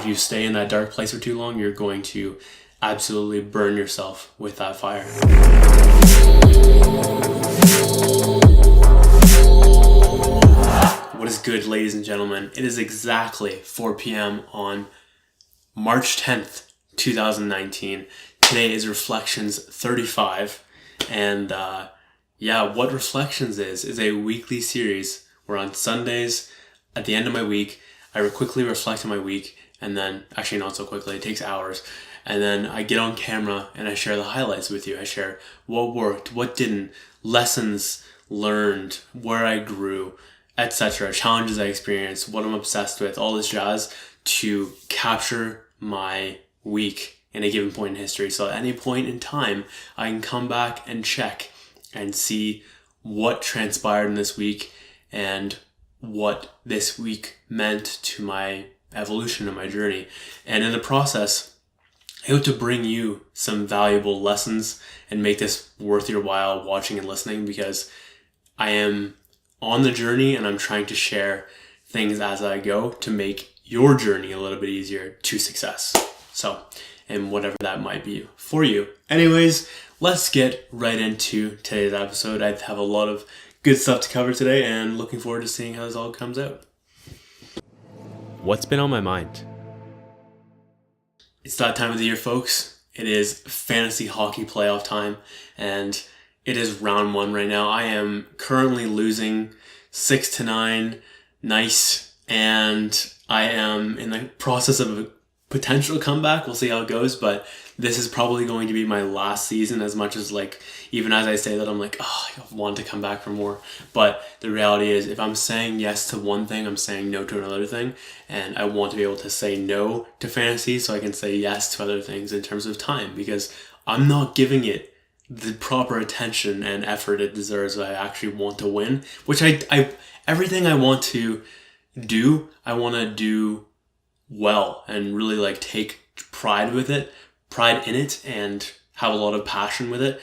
if you stay in that dark place for too long, you're going to absolutely burn yourself with that fire. What is good, ladies and gentlemen? It is exactly 4 p.m. on March 10th, 2019. Today is Reflections 35. And what Reflections is a weekly series where on Sundays, at the end of my week, I quickly reflect on my week, and then, actually not so quickly, it takes hours, and then I get on camera and I share the highlights with you. I share what worked, what didn't, lessons learned, where I grew, etc., challenges I experienced, what I'm obsessed with, all this jazz to capture my week in a given point in history. So at any point in time, I can come back and check and see what transpired in this week and what this week meant to my evolution and my journey. And in the process, I hope to bring you some valuable lessons and make this worth your while watching and listening, because I am on the journey and I'm trying to share things as I go to make your journey a little bit easier to success. So, and whatever that might be for you. Anyways, let's get right into today's episode. I have a lot of good stuff to cover today and looking forward to seeing how this all comes out. What's been on my mind? It's that time of the year, folks. It is fantasy hockey playoff time, and it is round 1 right now. I am currently losing 6-9, nice, and I am in the process of a potential comeback. We'll see how it goes, but this is probably going to be my last season, as much as even as I say that, I'm like, I want to come back for more. But the reality is, if I'm saying yes to one thing, I'm saying no to another thing, and I want to be able to say no to fantasy so I can say yes to other things in terms of time, because I'm not giving it the proper attention and effort it deserves. I actually want to win, which I everything I want to do, I want to do well and really take pride in it and have a lot of passion with it.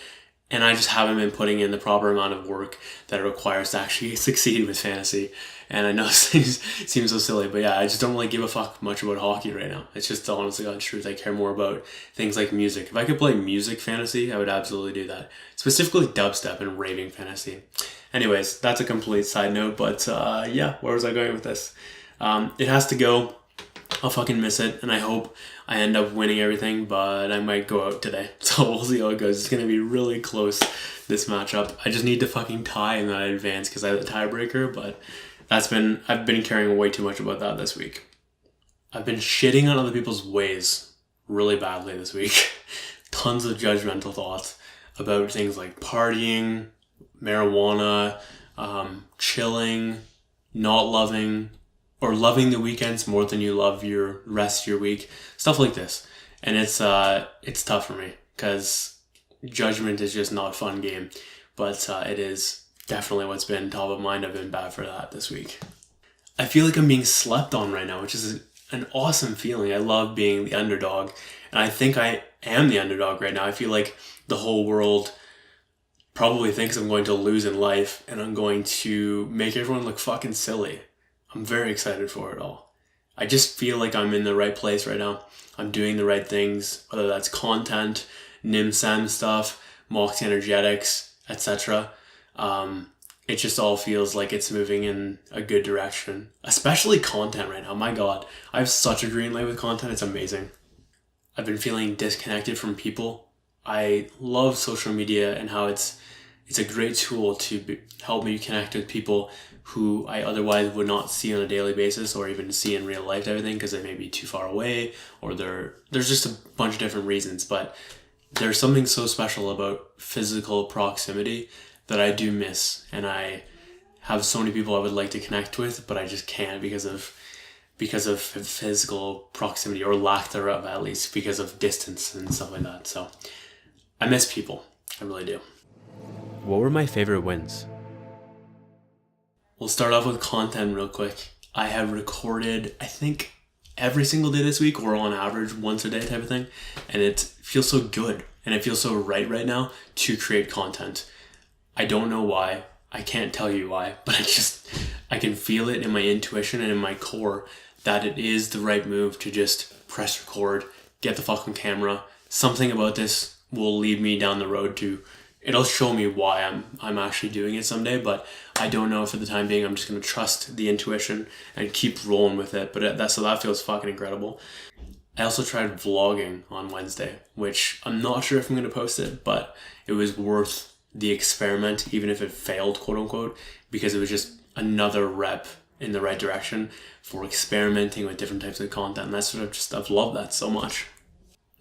And I just haven't been putting in the proper amount of work that it requires to actually succeed with fantasy. And I know this seems so silly, but yeah, I just don't really give a fuck much about hockey right now. It's just the honest to God truth. I care more about things like music. If I could play music fantasy, I would absolutely do that. Specifically dubstep and raving fantasy. Anyways, that's a complete side note, but where was I going with this? It has to go. I'll fucking miss it, and I hope I end up winning everything, but I might go out today. So we'll see how it goes. It's going to be really close, this matchup. I just need to fucking tie and then I advance because I have the tiebreaker, but I've been caring way too much about that this week. I've been shitting on other people's ways really badly this week. Tons of judgmental thoughts about things like partying, marijuana, chilling, not loving, or loving the weekends more than you love your rest of your week, stuff like this. And it's tough for me because judgment is just not a fun game, but it is definitely what's been top of mind. I've been bad for that this week. I feel like I'm being slept on right now, which is an awesome feeling. I love being the underdog, and I think I am the underdog right now. I feel like the whole world probably thinks I'm going to lose in life, and I'm going to make everyone look fucking silly. I'm very excited for it all. I just feel like I'm in the right place right now. I'm doing the right things, whether that's content, nim-sam stuff, Moxey energetics, etc. It just all feels like it's moving in a good direction, especially content right now. My God, I have such a green light with content. It's amazing. I've been feeling disconnected from people. I love social media and how it's a great tool to help me connect with people who I otherwise would not see on a daily basis or even see in real life, everything, because they may be too far away or there's just a bunch of different reasons. But there's something so special about physical proximity that I do miss, and I have so many people I would like to connect with, but I just can't because of physical proximity, or lack thereof, at least because of distance and stuff like that. So I miss people. I really do. What were my favorite wins? We'll start off with content real quick. I have recorded, I think, every single day this week, or on average once a day type of thing. And it feels so good. And it feels so right now to create content. I don't know why. I can't tell you why. But I can feel it in my intuition and in my core that it is the right move to just press record, get the fucking camera. Something about this will lead me down the road to, it'll show me why I'm actually doing it someday, but I don't know. For the time being, I'm just going to trust the intuition and keep rolling with it. But that feels fucking incredible. I also tried vlogging on Wednesday, which I'm not sure if I'm going to post it, but it was worth the experiment, even if it failed, quote unquote, because it was just another rep in the right direction for experimenting with different types of content. And that's what I've loved that so much.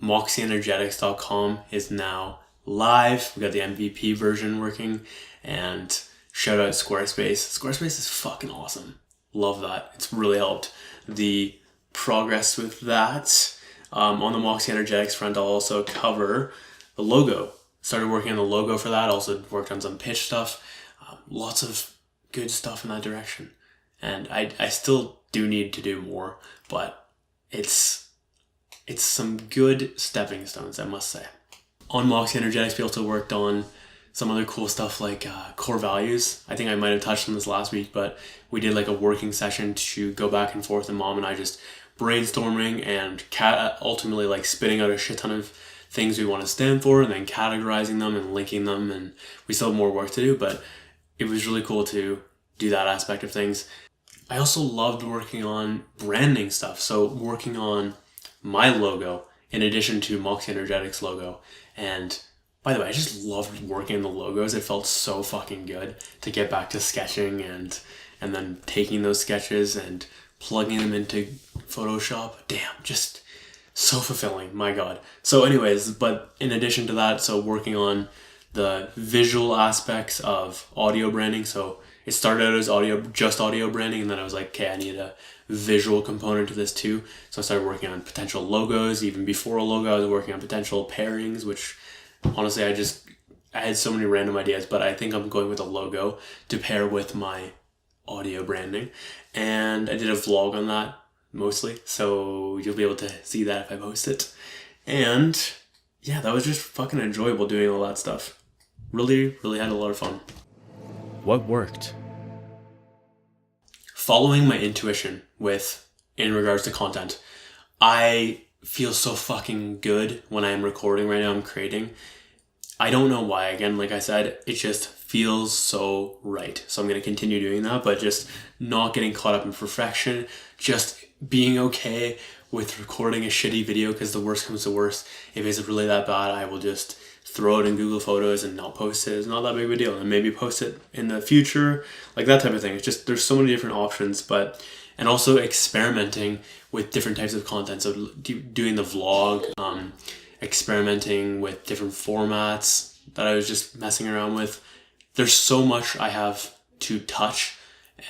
MoxeyEnergetics.com is now live. We got the MVP version working, and shout out Squarespace. Squarespace is fucking awesome. Love that. It's really helped the progress with that. On the Moxey Energetics front, I'll also cover the logo. Started working on the logo for that. Also worked on some pitch stuff. Lots of good stuff in that direction. And I still do need to do more, but it's some good stepping stones, I must say. On Moxey Energetics, we also worked on some other cool stuff like core values. I think I might have touched on this last week, but we did like a working session to go back and forth, and Mom and I just brainstorming and ultimately like spitting out a shit ton of things we want to stand for, and then categorizing them and linking them. And we still have more work to do, but it was really cool to do that aspect of things. I also loved working on branding stuff. So working on my logo in addition to Moxey Energetics logo. And by the way, I just loved working on the logos. It felt so fucking good to get back to sketching and then taking those sketches and plugging them into Photoshop. Damn, just so fulfilling, my God. So anyways, but in addition to that, so working on the visual aspects of audio branding. So it started out as just audio branding, and then I was like, okay, I need a visual component to this too. So I started working on potential logos. Even before a logo, I was working on potential pairings, which honestly, I had so many random ideas, but I think I'm going with a logo to pair with my audio branding. And I did a vlog on that mostly, so you'll be able to see that if I post it. And yeah, that was just fucking enjoyable doing all that stuff. Really, really had a lot of fun. What worked? Following my intuition in regards to content. I feel so fucking good when I'm recording right now, I'm creating. I don't know why. Again, like I said, it just feels so right. So I'm going to continue doing that, but just not getting caught up in perfection, just being okay with recording a shitty video, because the worst comes to worst. If it's really that bad, I will just throw it in Google Photos and not post it. It's not that big of a deal. And maybe post it in the future, like that type of thing. It's just, there's so many different options, and also experimenting with different types of content. So doing the vlog, experimenting with different formats that I was just messing around with. There's so much I have to touch,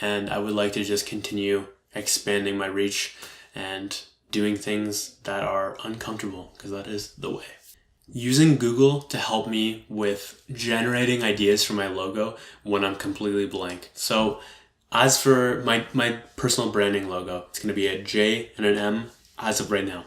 and I would like to just continue expanding my reach and doing things that are uncomfortable, because that is the way. Using Google to help me with generating ideas for my logo when I'm completely blank. So as for my personal branding logo, it's going to be a J and an M as of right now.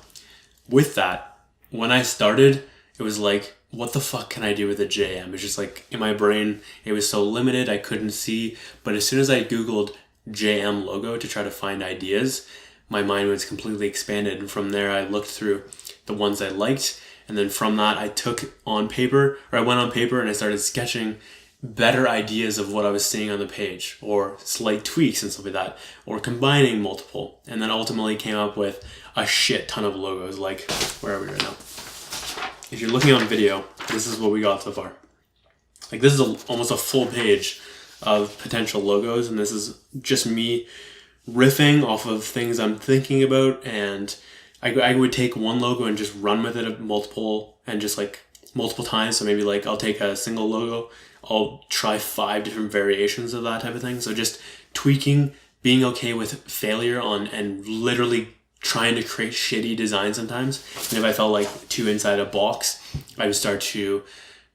With that, when I started, it was like, what the fuck can I do with a JM? It's just like in my brain, it was so limited, I couldn't see. But as soon as I Googled JM logo to try to find ideas, my mind was completely expanded. And from there, I looked through the ones I liked. And then from that, I went on paper and I started sketching better ideas of what I was seeing on the page, or slight tweaks and stuff like that, or combining multiple. And then ultimately came up with a shit ton of logos. Like, where are we right now? If you're looking on video, this is what we got so far. Like, this is almost a full page of potential logos, and this is just me riffing off of things I'm thinking about. And I would take one logo and just run with it multiple times. So maybe like I'll take a single logo, I'll try 5 different variations of that type of thing. So just tweaking, being okay with failure and literally trying to create shitty designs sometimes. And if I felt like too inside a box, I would start to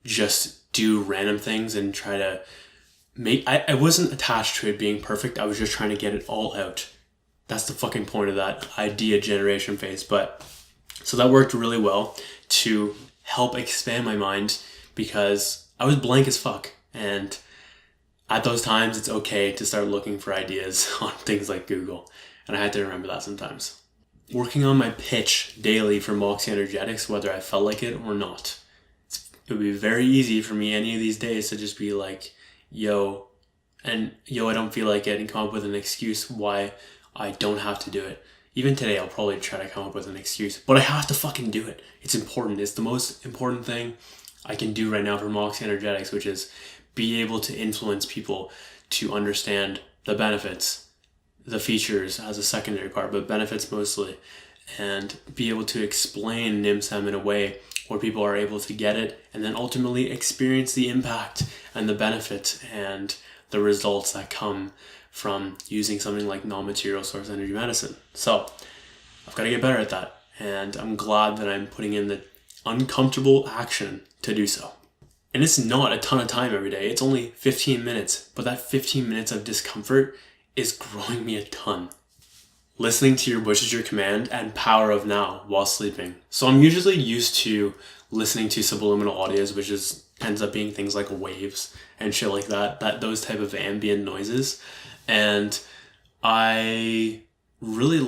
just do random things and try to I wasn't attached to it being perfect. I was just trying to get it all out. That's the fucking point of that idea generation phase. But so that worked really well to help expand my mind, because I was blank as fuck. And at those times, it's okay to start looking for ideas on things like Google. and I had to remember that sometimes. Working on my pitch daily for Moxey Energetics, whether I felt like it or not. It would be very easy for me any of these days to just be like, yo, I don't feel like it, and come up with an excuse why I don't have to do it. Even today, I'll probably try to come up with an excuse, but I have to fucking do it. It's important. It's the most important thing I can do right now for Moxey Energetics, which is be able to influence people to understand the benefits, the features as a secondary part, but benefits mostly, and be able to explain NIMSM in a way where people are able to get it and then ultimately experience the impact and the benefit and the results that come from using something like non-material source energy medicine. So I've got to get better at that, and I'm glad that I'm putting in the uncomfortable action to do so. And it's not a ton of time every day. It's only 15 minutes, but that 15 minutes of discomfort is growing me a ton. Listening to Your Wish is Your Command and Power of Now while sleeping. So I'm usually used to listening to subliminal audios, which ends up being things like waves and shit like that those type of ambient noises. And I really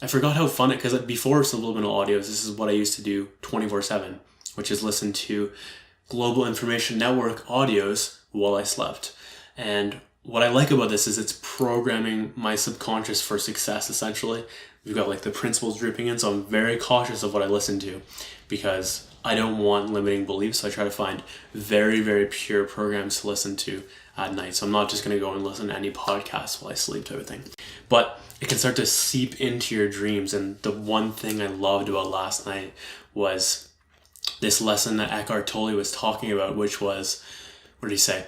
I forgot how fun it, because before subliminal audios, this is what I used to do 24/7, which is listen to Global Information Network audios while I slept. And what I like about this is it's programming my subconscious for success, essentially. We've got like the principles dripping in, so I'm very cautious of what I listen to because I don't want limiting beliefs. So I try to find very, very pure programs to listen to at night. So I'm not just going to go and listen to any podcast while I sleep type of thing. But it can start to seep into your dreams. And the one thing I loved about last night was this lesson that Eckhart Tolle was talking about, which was, what did he say?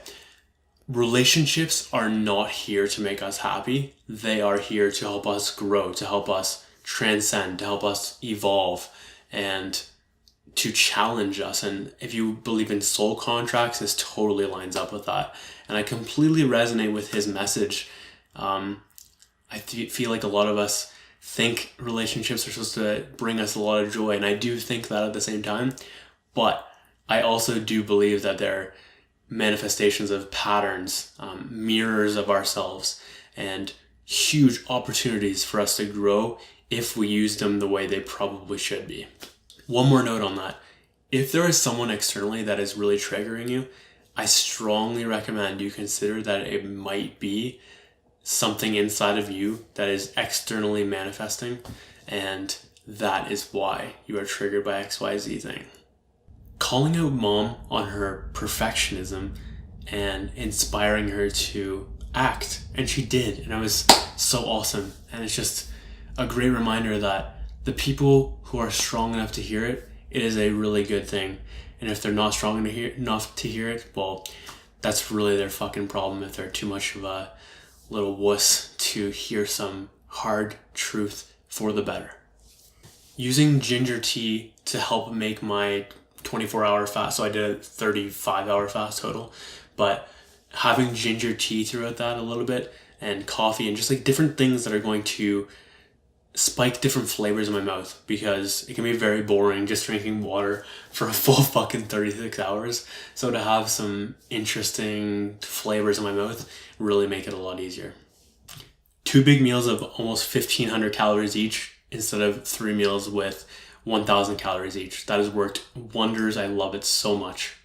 Relationships are not here to make us happy. They are here to help us grow, to help us transcend, to help us evolve, and to challenge us. And if you believe in soul contracts, this totally lines up with that. And I completely resonate with his message. I feel like a lot of us think relationships are supposed to bring us a lot of joy, and I do think that at the same time. But I also do believe that they're manifestations of patterns, mirrors of ourselves, and huge opportunities for us to grow if we use them the way they probably should be. One more note on that. If there is someone externally that is really triggering you, I strongly recommend you consider that it might be something inside of you that is externally manifesting, and that is why you are triggered by XYZ thing. Calling out mom on her perfectionism and inspiring her to act, and she did, and it was so awesome. And it's just a great reminder that the people who are strong enough to hear it, it is a really good thing. And if they're not strong enough to hear it, well, that's really their fucking problem if they're too much of a little wuss to hear some hard truth for the better. Using ginger tea to help make my 24-hour fast, so I did a 35-hour fast total, but having ginger tea throughout that a little bit, and coffee, and just like different things that are going to spike different flavors in my mouth, because it can be very boring just drinking water for a full fucking 36 hours. So to have some interesting flavors in my mouth really make it a lot easier. 2 big meals of almost 1,500 calories each instead of 3 meals with 1,000 calories each. That has worked wonders. I love it so much.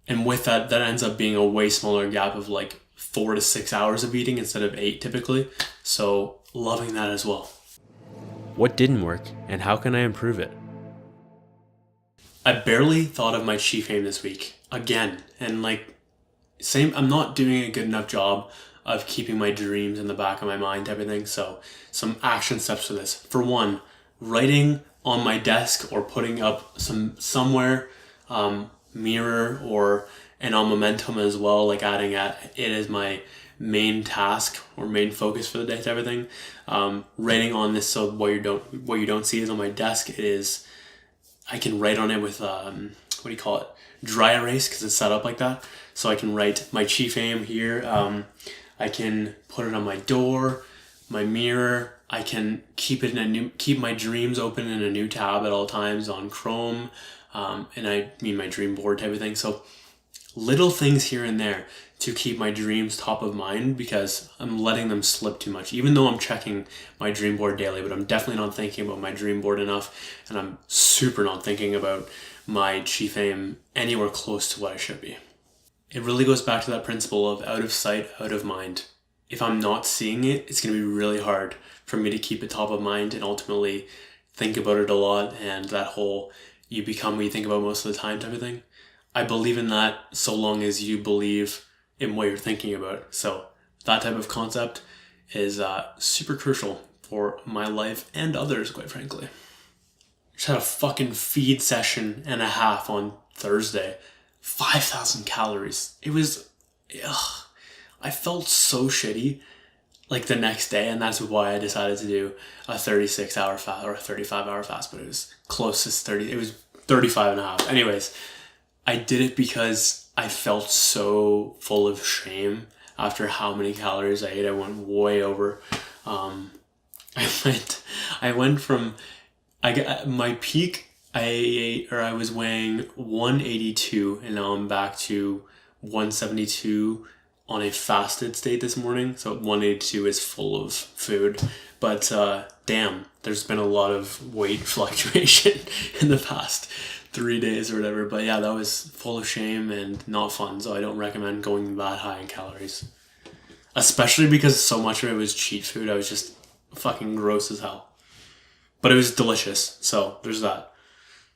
And with that ends up being a way smaller gap of like 4 to 6 hours of eating instead of 8 typically. So loving that as well. What didn't work, and how can I improve it? I barely thought of my chief aim this week again, and I'm not doing a good enough job of keeping my dreams in the back of my mind, everything. So some action steps for this. For one, writing on my desk or putting up somewhere, mirror and on Momentum as well, like adding it as my main task or main focus for the day type of thing. Writing on this, so what you don't see is on my desk is I can write on it with dry erase, because it's set up like that. So I can write my chief aim here. I can put it on my door, my mirror. I can keep my dreams open in a new tab at all times on Chrome, and I mean my dream board type of thing. So little things here and there to keep my dreams top of mind, because I'm letting them slip too much. Even though I'm checking my dream board daily, but I'm definitely not thinking about my dream board enough, and I'm super not thinking about my chief aim anywhere close to what I should be. It really goes back to that principle of out of sight, out of mind. If I'm not seeing it, it's going to be really hard for me to keep it top of mind and ultimately think about it a lot, and that whole you become what you think about most of the time type of thing. I believe in that so long as you believe in what you're thinking about. So that type of concept is super crucial for my life and others, quite frankly. Just had a fucking feed session and a half on Thursday. 5,000 calories. It was, I felt so shitty like the next day, and that's why I decided to do a 36-hour fast or a 35-hour fast, but it was closest 30, it was 35 and a half. Anyways, I did it because I felt so full of shame after how many calories I ate. I went way over. I went from, my peak, I was weighing 182, and now I'm back to 172 on a fasted state this morning. So 182 is full of food, but damn, there's been a lot of weight fluctuation in the past 3 days or whatever. But yeah, that was full of shame and not fun. So I don't recommend going that high in calories, especially because so much of it was cheat food. I was just fucking gross as hell, but it was delicious. So there's that.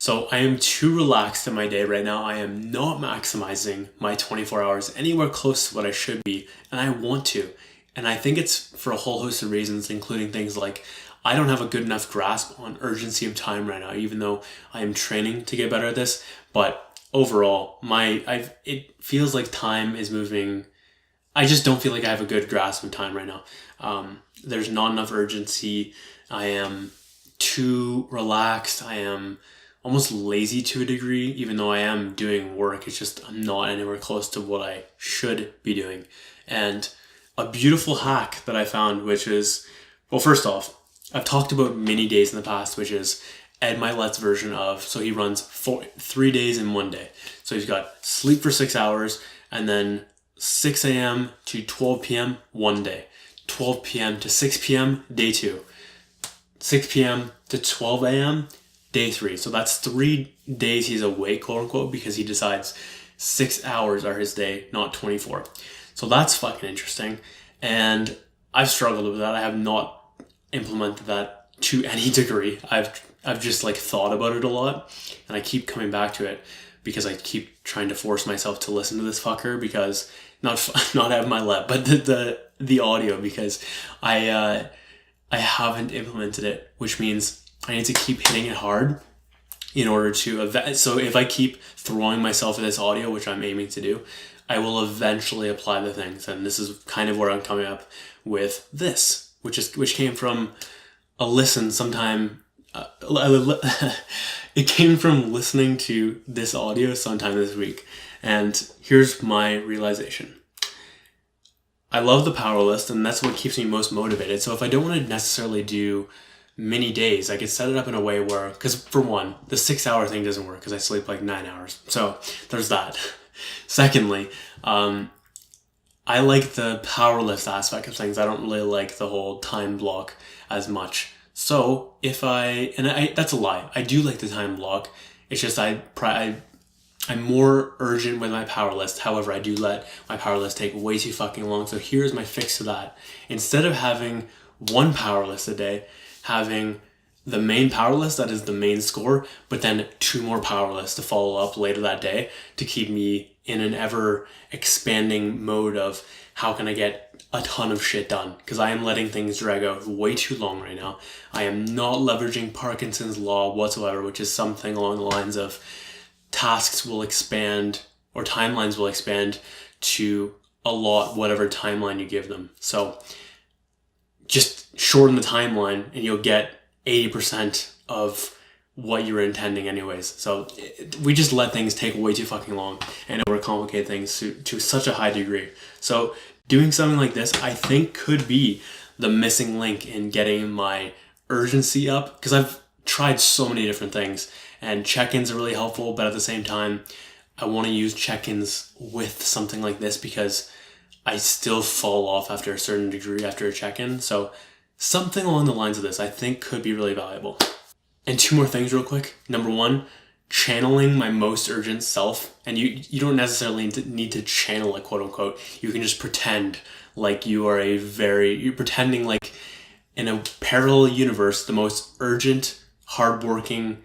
So I am too relaxed in my day right now. I am not maximizing my 24 hours anywhere close to what I should be, and I want to. And I think it's for a whole host of reasons, including things like I don't have a good enough grasp on urgency of time right now, even though I am training to get better at this. But overall, it feels like time is moving. I just don't feel like I have a good grasp of time right now. There's not enough urgency. I am too relaxed. I am almost lazy to a degree, even though I am doing work. It's just I'm not anywhere close to what I should be doing. And a beautiful hack that I found, which is, well, first off, I've talked about mini days in the past, which is Ed Milet's version of, so he runs 3 days in 1 day. So he's got sleep for 6 hours, and then 6 a.m. to 12 p.m. 1 day, 12 p.m. to 6 p.m. day 2, 6 p.m. to 12 a.m. day 3. So that's 3 days he's awake, quote unquote, because he decides 6 hours are his day, not 24. So that's fucking interesting. And I've struggled with that. I have not implemented that to any degree. I've just like thought about it a lot, and I keep coming back to it because I keep trying to force myself to listen to this fucker, because not have my lap, but the audio, because I haven't implemented it, which means I need to keep hitting it hard in order to so if I keep throwing myself at this audio, which I'm aiming to do, I will eventually apply the things. And this is kind of where I'm coming up with this, which came from a listen sometime. It came from listening to this audio sometime this week, and here's my realization. I love the power list, and that's what keeps me most motivated. So if I don't want to necessarily do many days, I could set it up in a way where, because for one, the 6 hour thing doesn't work because I sleep like 9 hours. So there's that. Secondly, I like the power list aspect of things. I don't really like the whole time block as much. So if that's a lie. I do like the time block. It's just I'm more urgent with my power list. However, I do let my power list take way too fucking long. So here's my fix to that. Instead of having one power list a day, having the main power list, that is the main score, but then 2 more power lists to follow up later that day to keep me in an ever expanding mode of how can I get a ton of shit done, because I am letting things drag out way too long right now. I am not leveraging Parkinson's law whatsoever, which is something along the lines of tasks will expand or timelines will expand to a lot whatever timeline you give them. So just shorten the timeline and you'll get 80% of what you were intending anyways. So we just let things take way too fucking long and overcomplicate things to such a high degree. So doing something like this, I think, could be the missing link in getting my urgency up, because I've tried so many different things, and check-ins are really helpful, but at the same time, I want to use check-ins with something like this because I still fall off after a certain degree after a check-in. So something along the lines of this I think could be really valuable. And 2 more things real quick. Number 1, channeling my most urgent self. And you don't necessarily need to channel it, quote unquote. You can just pretend like you're pretending like in a parallel universe, the most urgent, hardworking,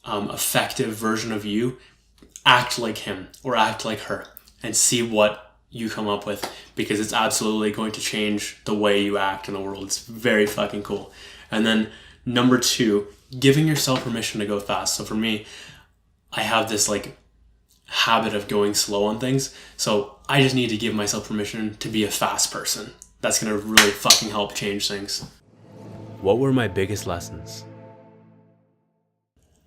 effective version of you. Act like him or act like her and see what you come up with, because it's absolutely going to change the way you act in the world. It's very fucking cool. And then number 2, giving yourself permission to go fast. So for me, I have this like habit of going slow on things. So I just need to give myself permission to be a fast person. That's going to really fucking help change things. What were my biggest lessons?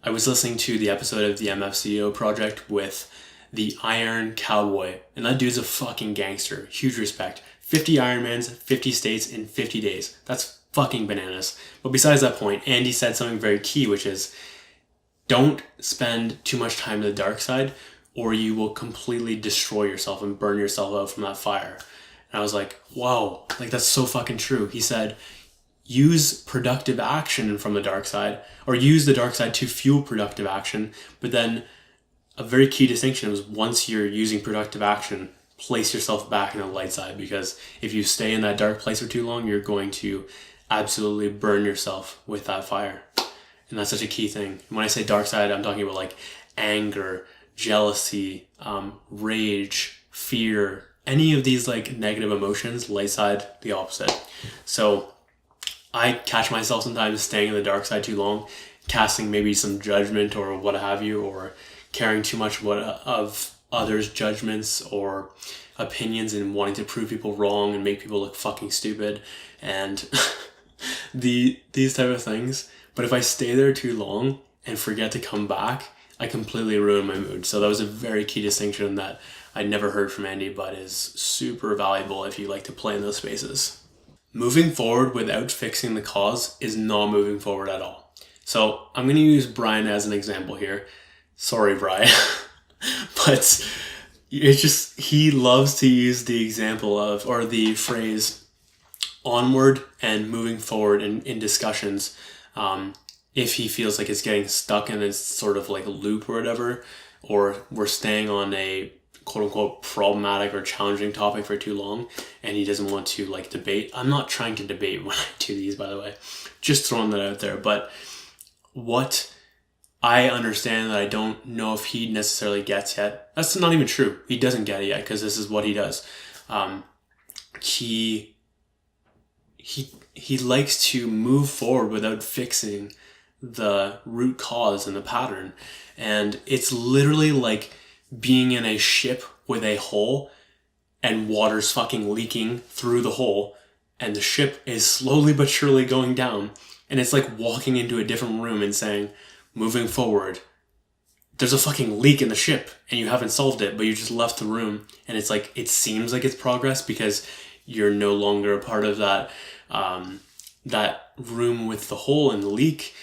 I was listening to the episode of the MFCEO project with the Iron Cowboy, and that dude's a fucking gangster. Huge respect. 50 Ironmans, 50 states in 50 days. That's fucking bananas. But besides that point, Andy said something very key, which is don't spend too much time in the dark side or you will completely destroy yourself and burn yourself out from that fire. And I was like, whoa, like that's so fucking true. He said, use productive action from the dark side, or use the dark side to fuel productive action. But then a very key distinction was once you're using productive action, place yourself back in the light side, because if you stay in that dark place for too long, you're going to absolutely burn yourself with that fire. And that's such a key thing. When I say dark side, I'm talking about like anger, jealousy, rage, fear, any of these like negative emotions. Light side, the opposite. So I catch myself sometimes staying in the dark side too long, casting maybe some judgment or what have you, or caring too much of others' judgments or opinions and wanting to prove people wrong and make people look fucking stupid and these type of things. But if I stay there too long and forget to come back, I completely ruin my mood. So that was a very key distinction that I never heard from Andy, but is super valuable if you like to play in those spaces. Moving forward without fixing the cause is not moving forward at all. So I'm going to use Bryan as an example here. Sorry, Bryan. But it's just, he loves to use the example of, or the phrase, onward and moving forward in discussions. If he feels like it's getting stuck in this sort of like a loop or whatever, or we're staying on a quote unquote problematic or challenging topic for too long and he doesn't want to like debate. I'm not trying to debate when I do these, by the way, just throwing that out there. But what I understand that I don't know if he necessarily gets yet, that's not even true. He doesn't get it yet because this is what he does. He likes to move forward without fixing the root cause and the pattern. And it's literally like being in a ship with a hole and water's fucking leaking through the hole and the ship is slowly but surely going down. And it's like walking into a different room and saying, moving forward, there's a fucking leak in the ship and you haven't solved it, but you just left the room. And it's like, it seems like it's progress because you're no longer a part of that, that room with the hole and the leak,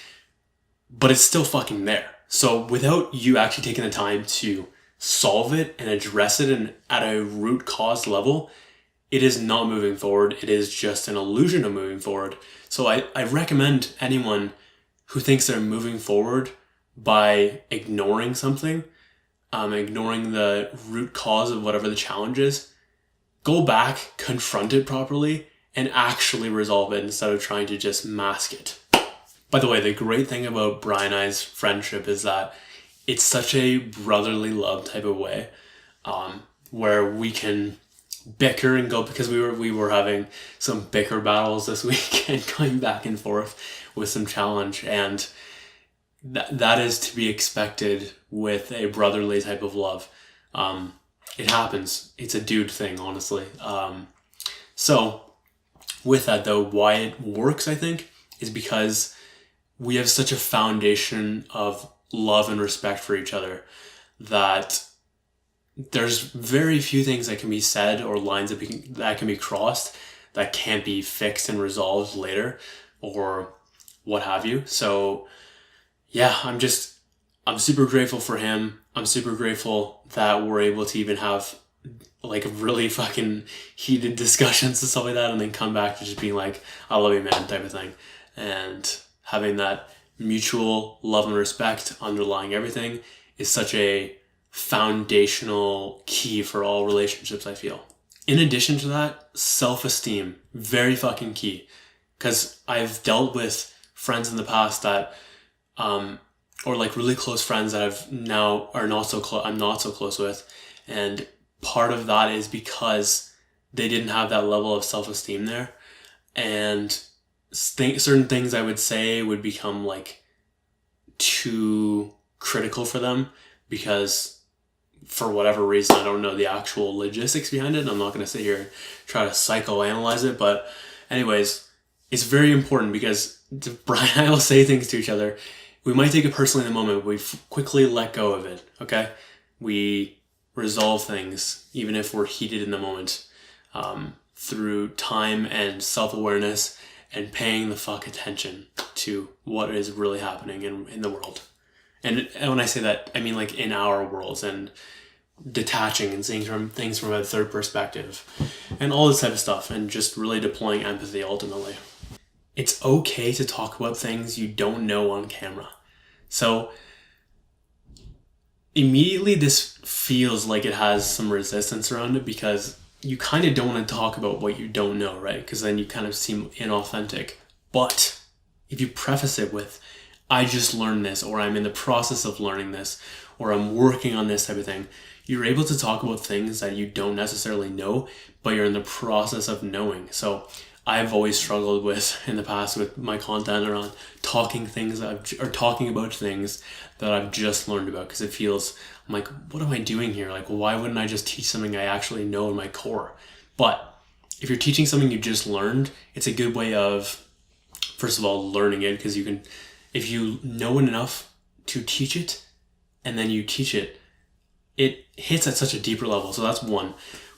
but it's still fucking there. So without you actually taking the time to solve it and address it and at a root cause level, it is not moving forward. It is just an illusion of moving forward. So I recommend anyone who thinks they're moving forward by ignoring something, ignoring the root cause of whatever the challenge is, go back, confront it properly, and actually resolve it instead of trying to just mask it. By the way, the great thing about Bryan and I's friendship is that it's such a brotherly love type of way, where we can bicker and go, because we were having some bicker battles this weekend, going back and forth with some challenge, and that is to be expected with a brotherly type of love. It happens. It's a dude thing, honestly. So with that though, why it works, I think, is because we have such a foundation of love and respect for each other that there's very few things that can be said or lines that can be crossed that can't be fixed and resolved later or what have you. So yeah, I'm super grateful for him. I'm super grateful that we're able to even have like really fucking heated discussions and stuff like that, and then come back to just being like, I love you, man, type of thing. And having that mutual love and respect underlying everything is such a foundational key for all relationships, I feel. In addition to that, self-esteem, very fucking key. Because I've dealt with friends in the past that, or like really close friends that I've now are not so close, I'm not so close with. And part of that is because they didn't have that level of self-esteem there. And certain things I would say would become like too critical for them because for whatever reason, I don't know the actual logistics behind it. And I'm not going to sit here and try to psychoanalyze it. But anyways, it's very important because Bryan and I will say things to each other. We might take it personally in the moment, but we quickly let go of it. Okay? We resolve things, even if we're heated in the moment, through time and self-awareness and paying the fuck attention to what is really happening in the world. And when I say that, I mean like in our worlds, and detaching and seeing things from a third perspective and all this type of stuff, and just really deploying empathy ultimately. It's okay to talk about things you don't know on camera. So immediately this feels like it has some resistance around it because you kind of don't want to talk about what you don't know, right? Because then you kind of seem inauthentic. But if you preface it with, I just learned this, or I'm in the process of learning this, or I'm working on this type of thing, you're able to talk about things that you don't necessarily know, but you're in the process of knowing. So I've always struggled with in the past with my content around talking about things that I've just learned about, because it feels, I'm like, what am I doing here? Like, why wouldn't I just teach something I actually know in my core? But if you're teaching something you just learned, it's a good way of, first of all, learning it, because you can, if you know it enough to teach it, and then you teach it, it hits at such a deeper level. So that's one.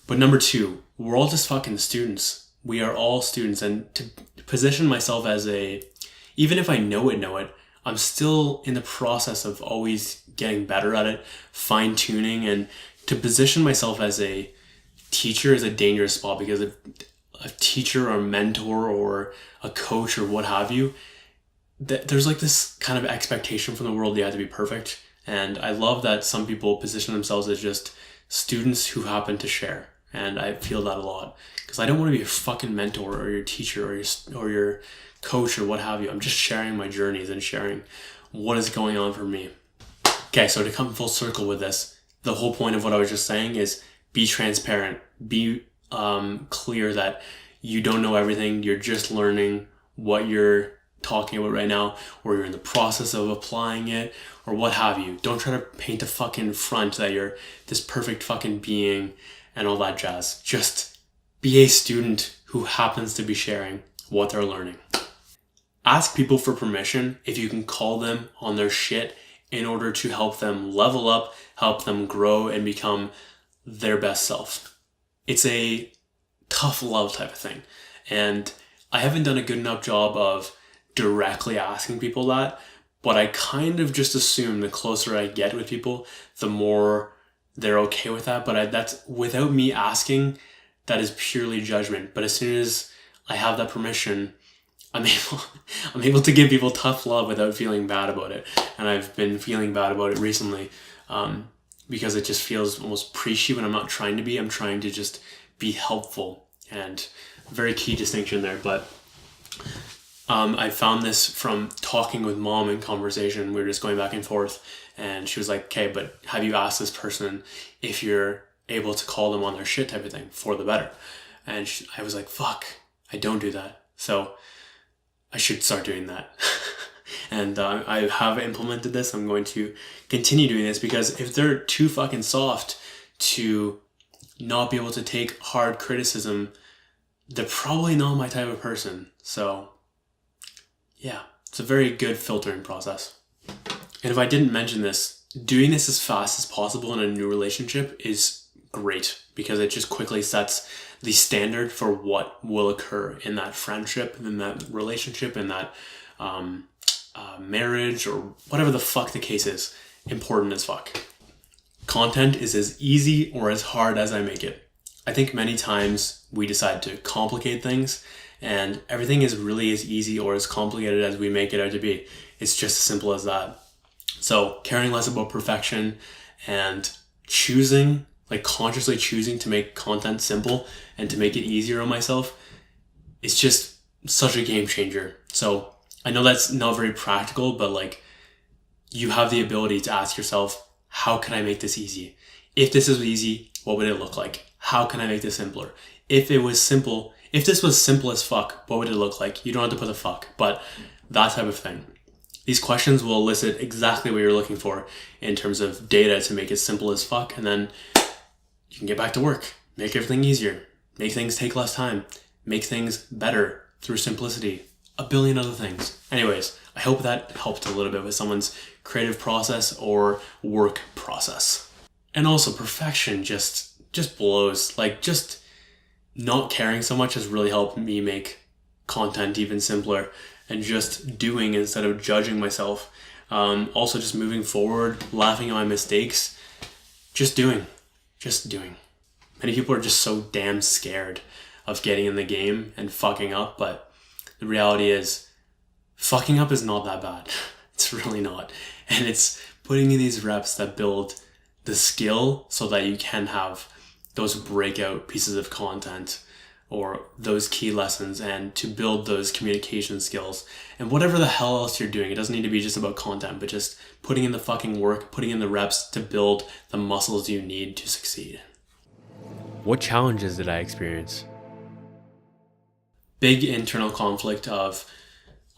But number two, we're all just fucking students. We are all students. And to position myself as even if I know it, I'm still in the process of always getting better at it, fine tuning. And to position myself as a teacher is a dangerous spot, because a teacher or a mentor or a coach or what have you, there's like this kind of expectation from the world, you have to be perfect. And I love that some people position themselves as just students who happen to share. And I feel that a lot, because I don't want to be a fucking mentor or your teacher or your coach or what have you. I'm just sharing my journeys and sharing what is going on for me. Okay, so to come full circle with this, the whole point of what I was just saying is be transparent. Be clear that you don't know everything. You're just learning what you're talking about right now, or you're in the process of applying it, or what have you. Don't try to paint a fucking front that you're this perfect fucking being and all that jazz. Just be a student who happens to be sharing what they're learning. Ask people for permission if you can call them on their shit in order to help them level up, help them grow and become their best self. It's a tough love type of thing. And I haven't done a good enough job of directly asking people that, but I kind of just assume the closer I get with people, the more they're okay with that. But that's without me asking, that is purely judgment. But as soon as I have that permission, I'm able to give people tough love without feeling bad about it. And I've been feeling bad about it recently, because it just feels almost preachy when I'm not trying to be. I'm trying to just be helpful, and very key distinction there. But I found this from talking with mom in conversation. We were just going back and forth, and she was like, okay, but have you asked this person if you're able to call them on their shit type of thing, for the better? And I was like, fuck, I don't do that. So I should start doing that. And I have implemented this. I'm going to continue doing this, because if they're too fucking soft to not be able to take hard criticism, they're probably not my type of person. So yeah, it's a very good filtering process. And if I didn't mention this, doing this as fast as possible in a new relationship is great, because it just quickly sets the standard for what will occur in that friendship, in that relationship, in that marriage, or whatever the fuck the case is. Important as fuck. content is as easy or as hard as I make it. I think many times we decide to complicate things, and everything is really as easy or as complicated as we make it out to be. It's just as simple as that. So caring less about perfection and consciously choosing to make content simple and to make it easier on myself, it's just such a game changer. So I know that's not very practical, but you have the ability to ask yourself, how can I make this easy? If this is easy, what would it look like? How can I make this simpler? If this was simple as fuck, what would it look like? You don't have to put the fuck, but that type of thing. These questions will elicit exactly what you're looking for in terms of data to make it simple as fuck, and then you can get back to work, make everything easier, make things take less time, make things better through simplicity, a billion other things. Anyways, I hope that helped a little bit with someone's creative process or work process. And also perfection just blows. Just not caring so much has really helped me make content even simpler, and just doing instead of judging myself. Also just moving forward, laughing at my mistakes, just doing. Many people are just so damn scared of getting in the game and fucking up, but the reality is fucking up is not that bad. It's really not. And it's putting in these reps that build the skill so that you can have those breakout pieces of content or those key lessons, and to build those communication skills. And whatever the hell else you're doing, it doesn't need to be just about content, but just putting in the fucking work, putting in the reps to build the muscles you need to succeed. What challenges did I experience? Big internal conflict of,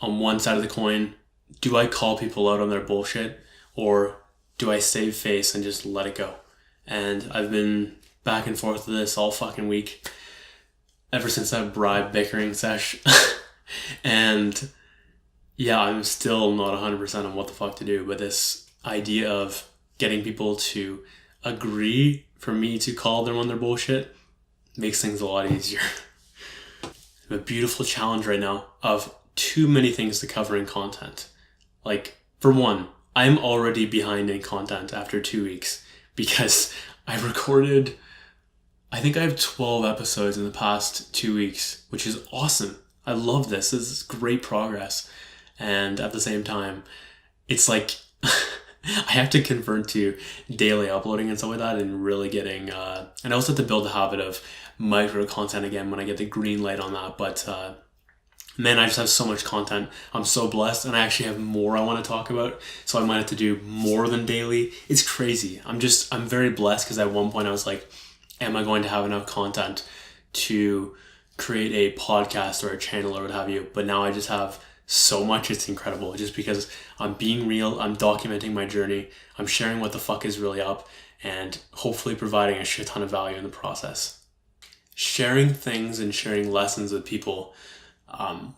on one side of the coin, do I call people out on their bullshit, or do I save face and just let it go? And I've been back and forth with this all fucking week, ever since that bribe bickering sesh. And yeah, I'm still not 100% on what the fuck to do, but this idea of getting people to agree for me to call them on their bullshit makes things a lot easier. I have a beautiful challenge right now of too many things to cover in content. For one, I'm already behind in content after 2 weeks because I think I have 12 episodes in the past 2 weeks, which is awesome. I love this. This is great progress. And at the same time, it's I have to convert to daily uploading and stuff like that, and really getting, and I also have to build a habit of micro content again when I get the green light on that. But man, I just have so much content. I'm so blessed, and I actually have more I want to talk about. So I might have to do more than daily. It's crazy. I'm very blessed, because at one point I was like, am I going to have enough content to create a podcast or a channel or what have you? But now I just have so much, it's incredible. Just because I'm being real, I'm documenting my journey, I'm sharing what the fuck is really up, and hopefully providing a shit ton of value in the process. Sharing things and sharing lessons with people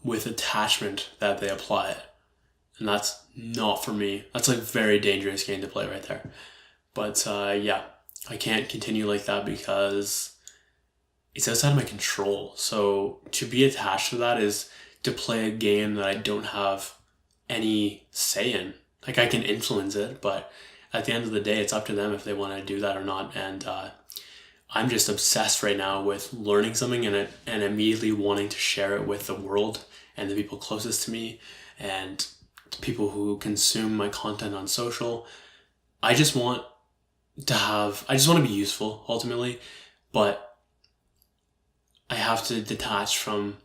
with attachment that they apply it. And that's not for me. That's a very dangerous game to play right there. But yeah. I can't continue like that because it's outside of my control. So to be attached to that is to play a game that I don't have any say in. I can influence it, but at the end of the day, it's up to them if they want to do that or not. And I'm just obsessed right now with learning something and immediately wanting to share it with the world and the people closest to me and the people who consume my content on social. I just want to be useful ultimately, but I have to detach from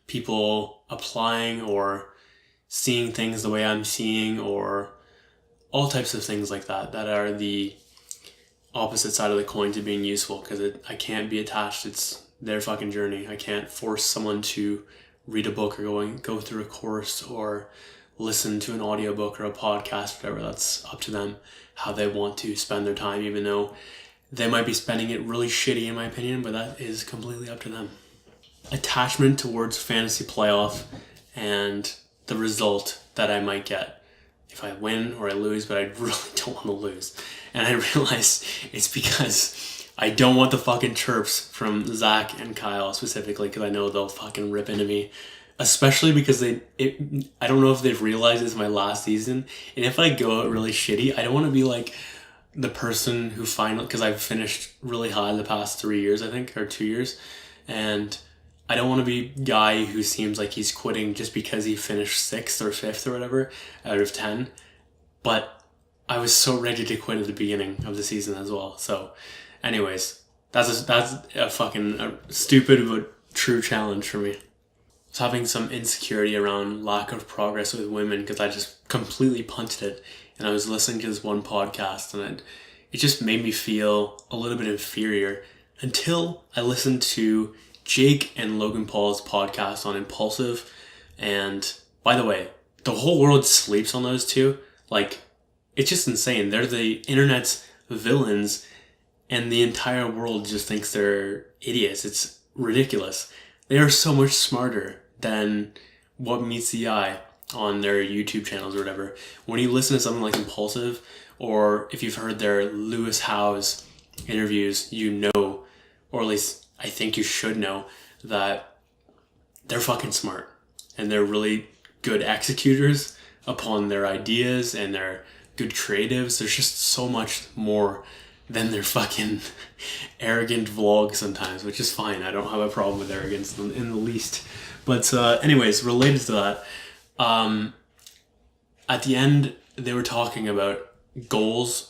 people applying or seeing things the way I'm seeing, or all types of things like that are the opposite side of the coin to being useful, because I can't be attached. It's their fucking journey. I can't force someone to read a book or go through a course or listen to an audiobook or a podcast, whatever. That's up to them, how they want to spend their time, even though they might be spending it really shitty in my opinion, but that is completely up to them. Attachment towards fantasy playoff and the result that I might get if I win or I lose, but I really don't want to lose. And I realize it's because I don't want the fucking chirps from Zach and Kyle specifically, because I know they'll fucking rip into me. Especially because I don't know if they've realized it's my last season, and if I go out really shitty, I don't want to be like the person who finally, because I've finished really high the past 3 years, I think, or 2 years, and I don't want to be a guy who seems like he's quitting just because he finished 6th or 5th or whatever out of 10, but I was so ready to quit at the beginning of the season as well. So anyways, that's a fucking stupid but true challenge for me. I was having some insecurity around lack of progress with women because I just completely punted it, and I was listening to this one podcast, and it just made me feel a little bit inferior until I listened to Jake and Logan Paul's podcast on Impulsive. And by the way, the whole world sleeps on those two. Like, it's just insane. They're the internet's villains, and the entire world just thinks they're idiots. It's ridiculous. They are so much smarter than what meets the eye on their YouTube channels or whatever. When you listen to something like Impulsive, or if you've heard their Lewis Howes interviews, you know, or at least I think you should know, that they're fucking smart. And they're really good executors upon their ideas, and they're good creatives. There's just so much more than their fucking arrogant vlogs sometimes, which is fine. I don't have a problem with arrogance in the least. But anyways, related to that, at the end, they were talking about goals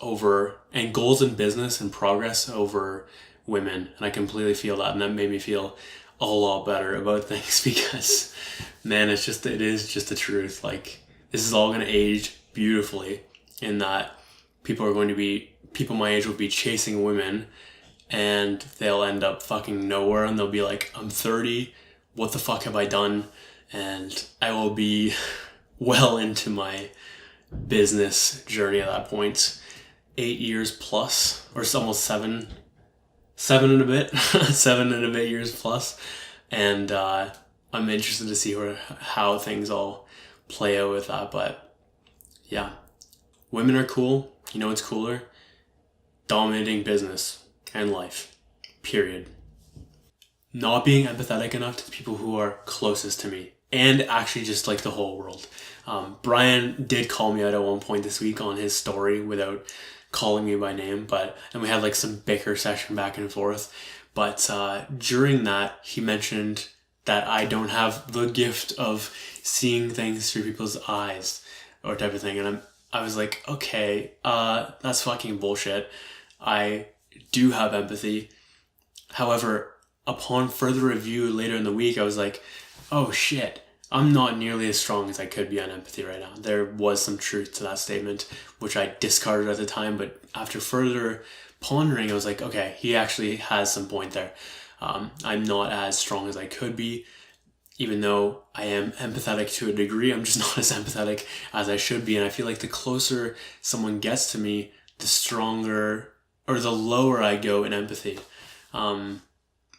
in business and progress over women. And I completely feel that. And that made me feel a lot better about things because, man, it is just the truth. Like, this is all going to age beautifully in that people my age will be chasing women, and they'll end up fucking nowhere, and they'll be like, I'm 30, what the fuck have I done? And I will be well into my business journey at that point. 8 years plus, or it's almost seven and a bit, 7 and a bit years plus. And I'm interested to see how things all play out with that. But yeah, women are cool. You know what's cooler? Dominating business and life. Period. Not being empathetic enough to the people who are closest to me, and actually just like the whole world. Bryan did call me out at one point this week on his story without calling me by name, and we had like some bicker session back and forth. But during that, he mentioned that I don't have the gift of seeing things through people's eyes or type of thing. And I was like, okay, that's fucking bullshit. I do have empathy. However, upon further review later in the week, I was like, oh shit, I'm not nearly as strong as I could be on empathy right now. There was some truth to that statement, which I discarded at the time, but after further pondering, I was like, okay, he actually has some point there. I'm not as strong as I could be. Even though I am empathetic to a degree, I'm just not as empathetic as I should be. And I feel like the closer someone gets to me, the stronger or the lower I go in empathy.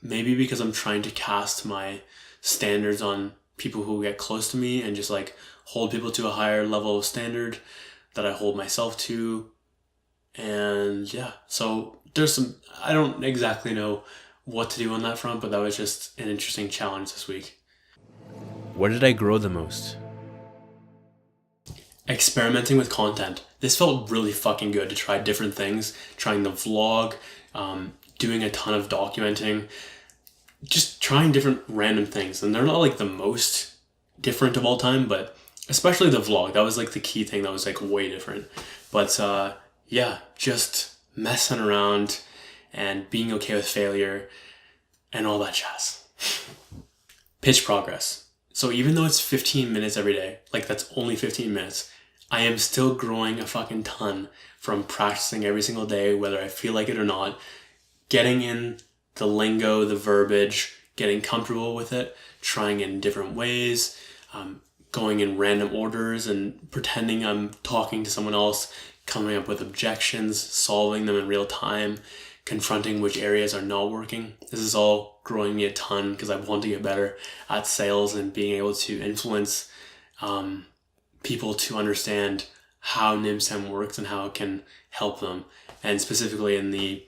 Maybe because I'm trying to cast my standards on people who get close to me and just like hold people to a higher level of standard that I hold myself to. And yeah, so I don't exactly know what to do on that front, but that was just an interesting challenge this week. Where did I grow the most? Experimenting with content. This felt really fucking good to try different things, trying the vlog, doing a ton of documenting, just trying different random things. And they're not like the most different of all time, but especially the vlog. That was like the key thing that was like way different. But yeah, just messing around and being okay with failure and all that jazz. Pitch progress. So even though it's 15 minutes every day, like that's only 15 minutes, I am still growing a fucking ton from practicing every single day, whether I feel like it or not, getting in the lingo, the verbiage, getting comfortable with it, trying in different ways, going in random orders and pretending I'm talking to someone else, coming up with objections, solving them in real time, confronting which areas are not working. This is all growing me a ton because I want to get better at sales and being able to influence people to understand how NIMSEM works and how it can help them. And specifically in the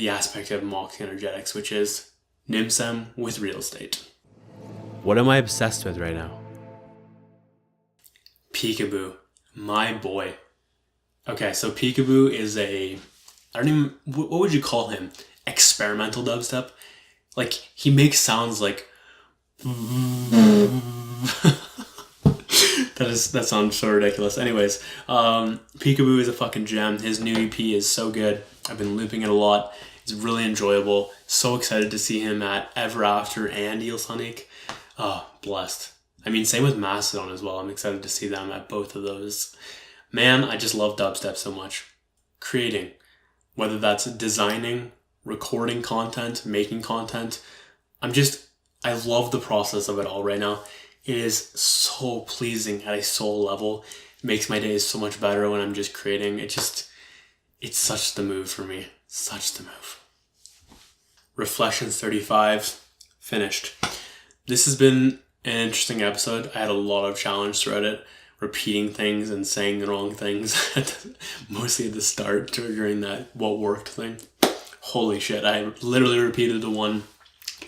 aspect of Moxey Energetics, which is NIMSEM with real estate. What am I obsessed with right now? Peekaboo, my boy. Okay, so Peekaboo is a I don't even, what would you call him? Experimental dubstep? Like, he makes sounds like that sounds so ridiculous. Anyways, Peekaboo is a fucking gem. His new EP is so good. I've been looping it a lot. It's really enjoyable. So excited to see him at Ever After and Eel Sonic. Oh, blessed. I mean, same with Mastodon as well. I'm excited to see them at both of those. Man, I just love dubstep so much. Creating, whether that's designing, recording content, making content. I love the process of it all right now. It is so pleasing at a soul level. It makes my days so much better when I'm just creating. It's such the move for me. Such the move. Reflections 35, finished. This has been an interesting episode. I had a lot of challenge throughout it, repeating things and saying the wrong things, mostly at the start, triggering that what worked thing. Holy shit, I literally repeated the one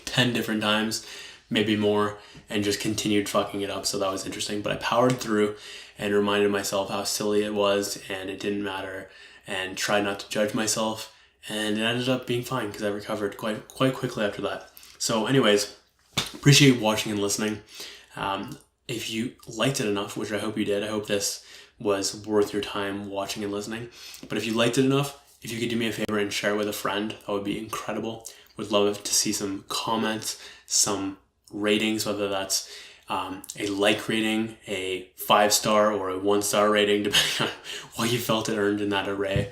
10 different times, maybe more, and just continued fucking it up, so that was interesting. But I powered through and reminded myself how silly it was, and it didn't matter, and tried not to judge myself, and it ended up being fine because I recovered quite quickly after that. So anyways, appreciate watching and listening. If you liked it enough, which I hope you did, I hope this was worth your time watching and listening. But if you liked it enough, if you could do me a favor and share it with a friend, that would be incredible. Would love to see some comments, some ratings, whether that's a like rating, a 5-star, or a 1-star rating, depending on what you felt it earned in that array.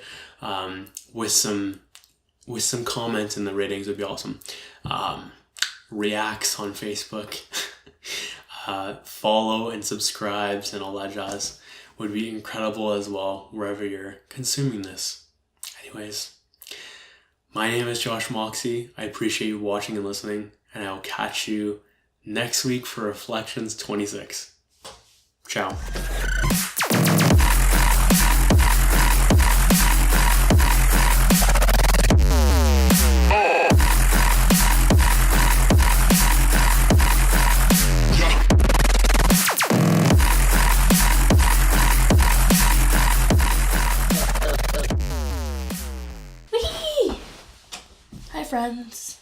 With some comments in the ratings would be awesome. Reacts on Facebook, follow and subscribes and all that jazz would be incredible as well, wherever you're consuming this. Anyways, my name is Josh Moxey. I appreciate you watching and listening, and I will catch you next week for Reflections 26. Ciao. Hi friends.